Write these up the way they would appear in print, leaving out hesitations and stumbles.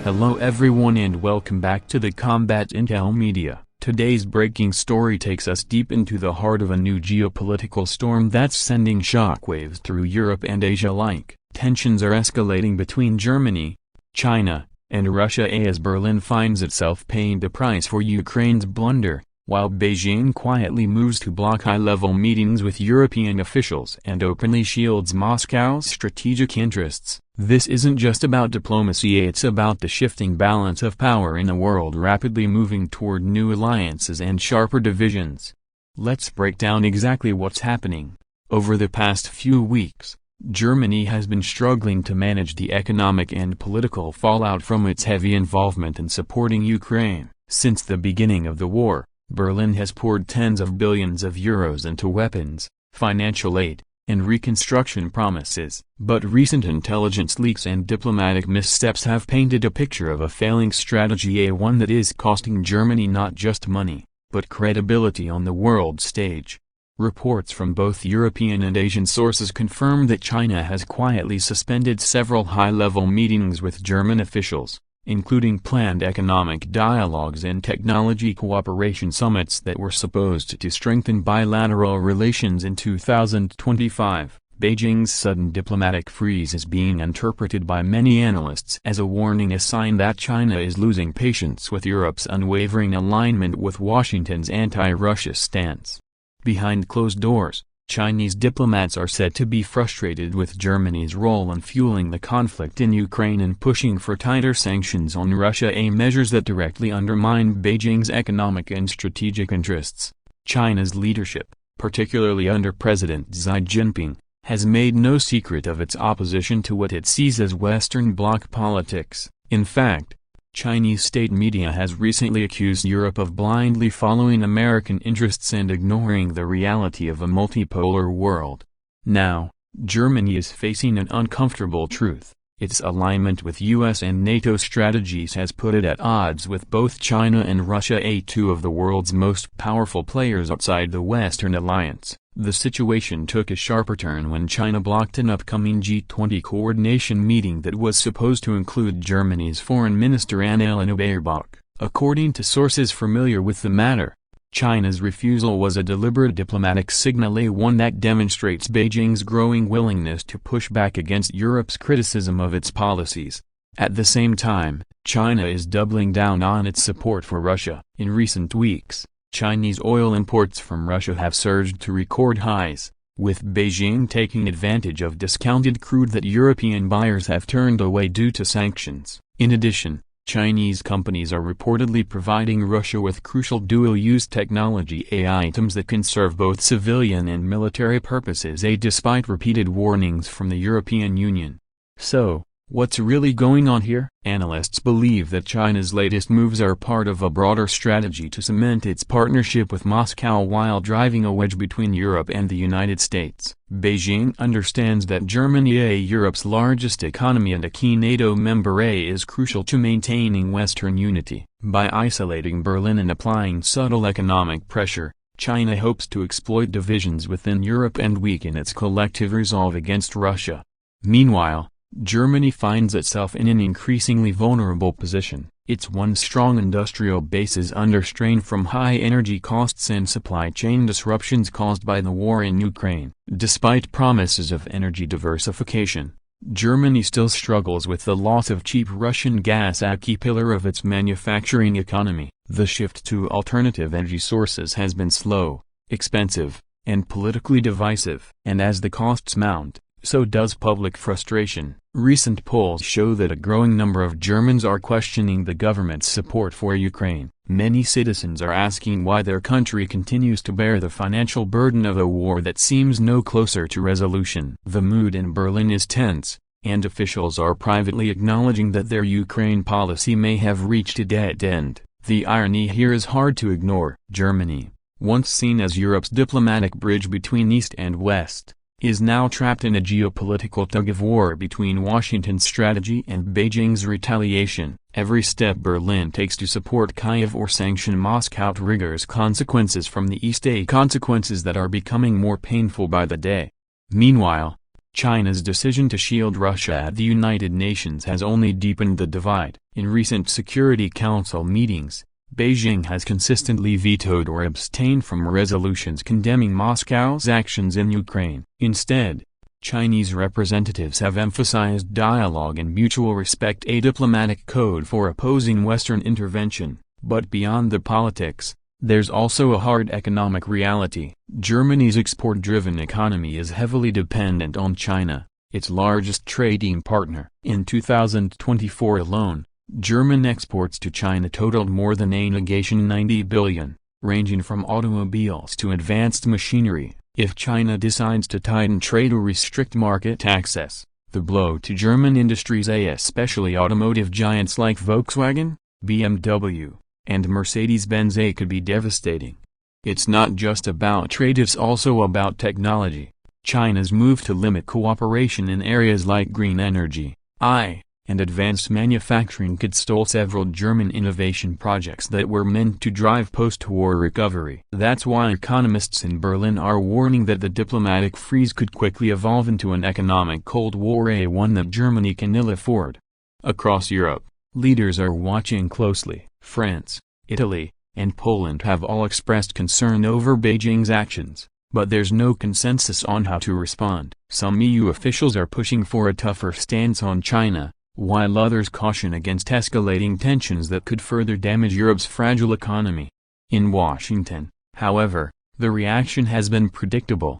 Hello everyone and welcome back to the Combat Intel Media. Today's breaking story takes us deep into the heart of a new geopolitical storm that's sending shockwaves through Europe and Asia alike. Tensions are escalating between Germany, China, and Russia as Berlin finds itself paying the price for Ukraine's blunder, while Beijing quietly moves to block high-level meetings with European officials and openly shields Moscow's strategic interests. This isn't just about diplomacy, it's about the shifting balance of power in a world rapidly moving toward new alliances and sharper divisions. Let's break down exactly what's happening. Over the past few weeks, Germany has been struggling to manage the economic and political fallout from its heavy involvement in supporting Ukraine. Since the beginning of the war, Berlin has poured tens of billions of euros into weapons, financial aid, and reconstruction promises. But recent intelligence leaks and diplomatic missteps have painted a picture of a failing strategy, one that is costing Germany not just money, but credibility on the world stage. Reports from both European and Asian sources confirm that China has quietly suspended several high-level meetings with German officials, including planned economic dialogues and technology cooperation summits that were supposed to strengthen bilateral relations in 2025. Beijing's sudden diplomatic freeze is being interpreted by many analysts as a warning, a sign that China is losing patience with Europe's unwavering alignment with Washington's anti-Russia stance. Behind closed doors, Chinese diplomats are said to be frustrated with Germany's role in fueling the conflict in Ukraine and pushing for tighter sanctions on Russia, measures that directly undermine Beijing's economic and strategic interests. China's leadership, particularly under President Xi Jinping, has made no secret of its opposition to what it sees as Western bloc politics. In fact, Chinese state media has recently accused Europe of blindly following American interests and ignoring the reality of a multipolar world. Now, Germany is facing an uncomfortable truth. Its alignment with US and NATO strategies has put it at odds with both China and Russia, two of the world's most powerful players outside the Western alliance. The situation took a sharper turn when China blocked an upcoming G20 coordination meeting that was supposed to include Germany's Foreign Minister Annalena Baerbock. According to sources familiar with the matter, China's refusal was a deliberate diplomatic signal, one that demonstrates Beijing's growing willingness to push back against Europe's criticism of its policies. At the same time, China is doubling down on its support for Russia. In recent weeks, Chinese oil imports from Russia have surged to record highs, with Beijing taking advantage of discounted crude that European buyers have turned away due to sanctions. In addition, Chinese companies are reportedly providing Russia with crucial dual-use technology items that can serve both civilian and military purposes, despite repeated warnings from the European Union. So, what's really going on here? Analysts believe that China's latest moves are part of a broader strategy to cement its partnership with Moscow while driving a wedge between Europe and the United States. Beijing understands that Germany, Europe's largest economy and a key NATO member, is crucial to maintaining Western unity. By isolating Berlin and applying subtle economic pressure, China hopes to exploit divisions within Europe and weaken its collective resolve against Russia. Meanwhile, Germany finds itself in an increasingly vulnerable position. Its once strong industrial base is under strain from high energy costs and supply chain disruptions caused by the war in Ukraine. Despite promises of energy diversification, Germany still struggles with the loss of cheap Russian gas, a key pillar of its manufacturing economy. The shift to alternative energy sources has been slow, expensive, and politically divisive. And as the costs mount, so does public frustration. Recent polls show that a growing number of Germans are questioning the government's support for Ukraine. Many citizens are asking why their country continues to bear the financial burden of a war that seems no closer to resolution. The mood in Berlin is tense, and officials are privately acknowledging that their Ukraine policy may have reached a dead end. The irony here is hard to ignore. Germany, once seen as Europe's diplomatic bridge between East and West, is now trapped in a geopolitical tug-of-war between Washington's strategy and Beijing's retaliation. Every step Berlin takes to support Kyiv or sanction Moscow triggers consequences from the East, consequences that are becoming more painful by the day. Meanwhile, China's decision to shield Russia at the United Nations has only deepened the divide. In recent Security Council meetings, Beijing has consistently vetoed or abstained from resolutions condemning Moscow's actions in Ukraine. Instead, Chinese representatives have emphasized dialogue and mutual respect, a diplomatic code for opposing Western intervention. But beyond the politics, there's also a hard economic reality. Germany's export-driven economy is heavily dependent on China, its largest trading partner. In 2024 alone, German exports to China totaled more than $90 billion, ranging from automobiles to advanced machinery. If China decides to tighten trade or restrict market access, the blow to German industries, especially automotive giants like Volkswagen, BMW, and Mercedes-Benz, could be devastating. It's not just about trade, it's also about technology. China's move to limit cooperation in areas like green energy, and advanced manufacturing could stall several German innovation projects that were meant to drive post-war recovery. That's why economists in Berlin are warning that the diplomatic freeze could quickly evolve into an economic Cold War, one that Germany can ill afford. Across Europe, leaders are watching closely. France, Italy, and Poland have all expressed concern over Beijing's actions, but there's no consensus on how to respond. Some EU officials are pushing for a tougher stance on China, while others caution against escalating tensions that could further damage Europe's fragile economy. In Washington, however, the reaction has been predictable.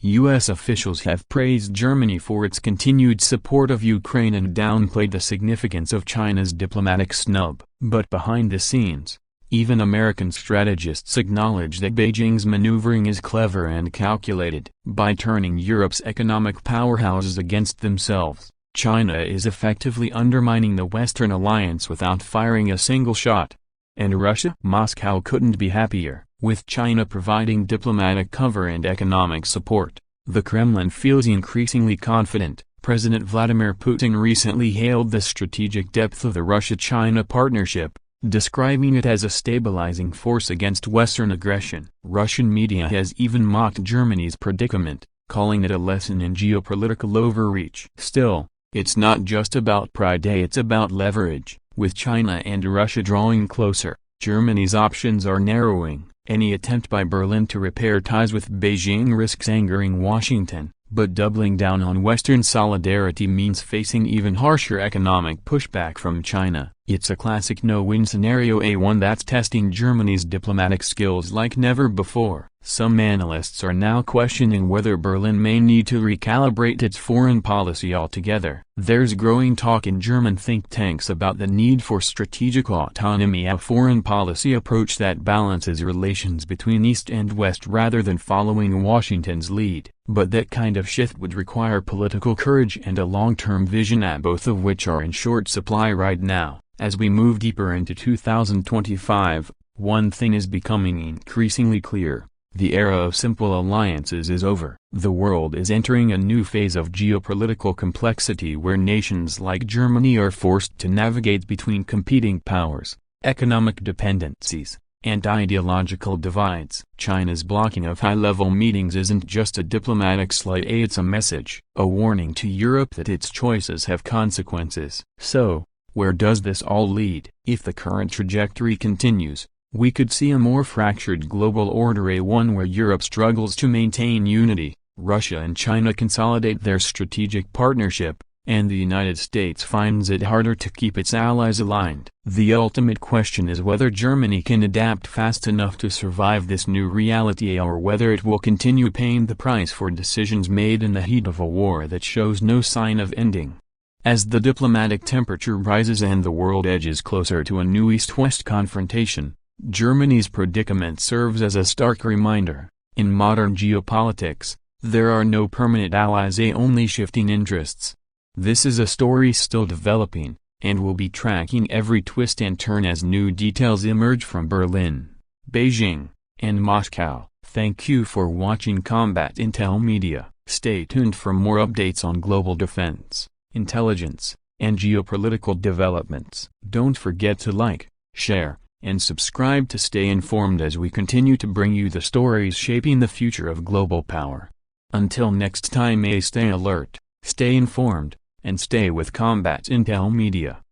U.S. officials have praised Germany for its continued support of Ukraine and downplayed the significance of China's diplomatic snub. But behind the scenes, even American strategists acknowledge that Beijing's maneuvering is clever and calculated. By turning Europe's economic powerhouses against themselves, China is effectively undermining the Western alliance without firing a single shot. And Russia? Moscow couldn't be happier. With China providing diplomatic cover and economic support, the Kremlin feels increasingly confident. President Vladimir Putin recently hailed the strategic depth of the Russia-China partnership, describing it as a stabilizing force against Western aggression. Russian media has even mocked Germany's predicament, calling it a lesson in geopolitical overreach. Still, it's not just about pride, it's about leverage. With China and Russia drawing closer, Germany's options are narrowing. Any attempt by Berlin to repair ties with Beijing risks angering Washington, but doubling down on Western solidarity means facing even harsher economic pushback from China. It's a classic no-win scenario, one that's testing Germany's diplomatic skills like never before. Some analysts are now questioning whether Berlin may need to recalibrate its foreign policy altogether. There's growing talk in German think tanks about the need for strategic autonomy, a foreign policy approach that balances relations between East and West rather than following Washington's lead. But that kind of shift would require political courage and a long-term vision, both of which are in short supply right now. As we move deeper into 2025, one thing is becoming increasingly clear. The era of simple alliances is over. The world is entering a new phase of geopolitical complexity where nations like Germany are forced to navigate between competing powers, economic dependencies, and ideological divides. China's blocking of high-level meetings isn't just a diplomatic slight, it's a message, a warning to Europe that its choices have consequences. So, where does this all lead? If the current trajectory continues, we could see a more fractured global order, one where Europe struggles to maintain unity, Russia and China consolidate their strategic partnership, and the United States finds it harder to keep its allies aligned. The ultimate question is whether Germany can adapt fast enough to survive this new reality, or whether it will continue paying the price for decisions made in the heat of a war that shows no sign of ending. As the diplomatic temperature rises and the world edges closer to a new East-West confrontation, Germany's predicament serves as a stark reminder. In modern geopolitics, there are no permanent allies, only shifting interests. This is a story still developing, and we'll be tracking every twist and turn as new details emerge from Berlin, Beijing, and Moscow. Thank you for watching Combat Intel Media. Stay tuned for more updates on global defense, intelligence, and geopolitical developments. Don't forget to like, share, and subscribe to stay informed as we continue to bring you the stories shaping the future of global power. Until next time, stay alert, stay informed, and stay with Combat Intel Media.